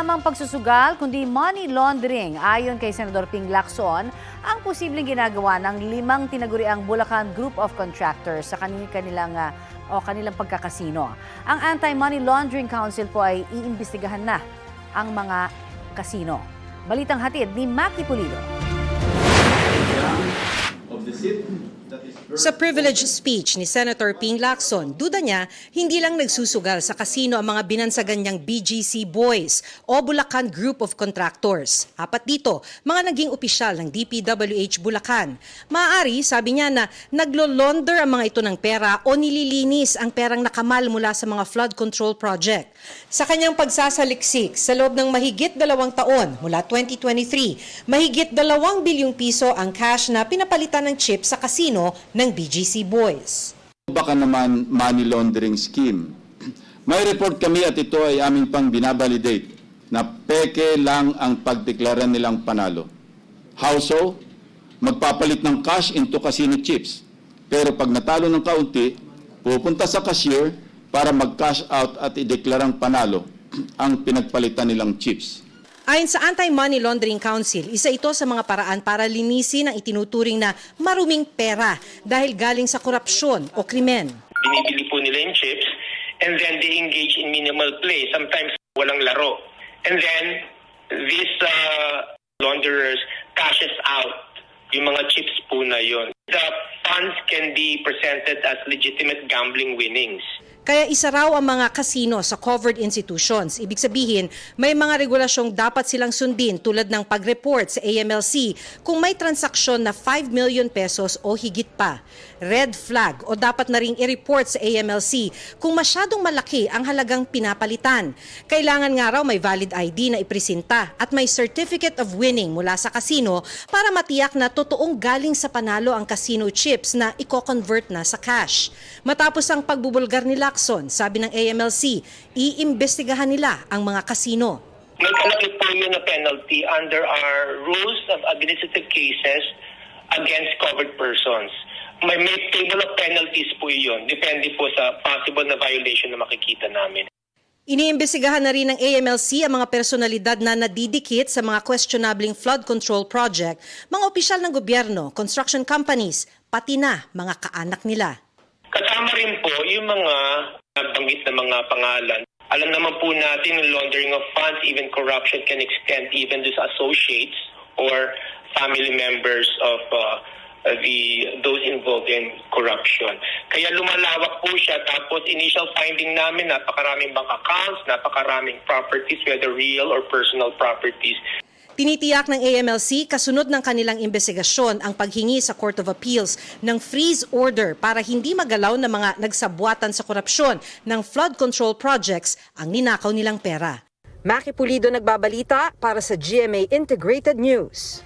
lamang pagsusugal, kundi money laundering. Ayon kay Senador Ping Lacson, ang posibleng ginagawa ng 5 tinaguriang Bulacan Group of Contractors sa kanilang pagkakasino. Ang Anti-Money Laundering Council po ay iimbestigahan na ang mga kasino. Balitang hatid ni Maki Pulido. Sa privilege speech ni Senator Ping Lacson, duda niya hindi lang nagsusugal sa kasino ang mga binansagan niyang BGC Boys o Bulacan Group of Contractors. 4 dito, mga naging opisyal ng DPWH Bulacan. Maaari, sabi niya na naglo-launder ang mga ito ng pera o nililinis ang perang nakamal mula sa mga flood control project. Sa kanyang pagsasaliksik sa loob ng mahigit 2 taon mula 2023, mahigit 2 bilyong piso ang cash na pinapalitan ng chip sa kasino ng BGC Boys. Baka naman money laundering scheme. May report kami at ito ay aming pang binabalidate na peke lang ang pagdeklara nilang panalo. How so? Magpapalit ng cash into casino chips. Pero pag natalo ng kaunti, pupunta sa cashier para mag-cash out at ideklarang panalo ang pinagpalitan nilang chips. Ayon sa Anti-Money Laundering Council, isa ito sa mga paraan para linisin ang itinuturing na maruming pera dahil galing sa korupsyon o krimen. Binibili po nila yung chips and then they engage in minimal play. Sometimes walang laro. And then these launderers cashes out yung mga chips po na yon. The funds can be presented as legitimate gambling winnings. Kaya isa raw ang mga kasino sa covered institutions. Ibig sabihin, may mga regulasyong dapat silang sundin tulad ng pag-report sa AMLC kung may transaksyon na 5 million pesos o higit pa. Red flag o dapat na ring i-report sa AMLC kung masyadong malaki ang halagang pinapalitan. Kailangan nga raw may valid ID na ipresenta at may certificate of winning mula sa kasino para matiyak na totoong galing sa panalo ang casino chips na i-convert na sa cash. Matapos ang pagbubulgar ni Lacson, sabi ng AMLC, iimbestigahan nila ang mga kasino. May kalaki po yun na penalty under our rules of administrative cases against covered persons. May table of penalties po yun. Depende po sa possible na violation na makikita namin. Iniimbestigahan na rin ng AMLC ang mga personalidad na nadidikit sa mga questionabling flood control project, mga opisyal ng gobyerno, construction companies, pati na mga kaanak nila. Kasama rin po yung mga nabanggit na mga pangalan. Alam naman po natin yung laundering of funds, even corruption can extend even to associates or family members of those involved in corruption. Kaya lumalawak po siya. Tapos initial finding namin, napakaraming bank accounts, napakaraming properties, whether real or personal properties. Tinitiyak ng AMLC kasunod ng kanilang investigasyon ang paghingi sa Court of Appeals ng freeze order para hindi magalaw ng mga nagsabuatan sa korupsyon ng flood control projects ang ninakaw nilang pera. Maki Pulido nagbabalita para sa GMA Integrated News.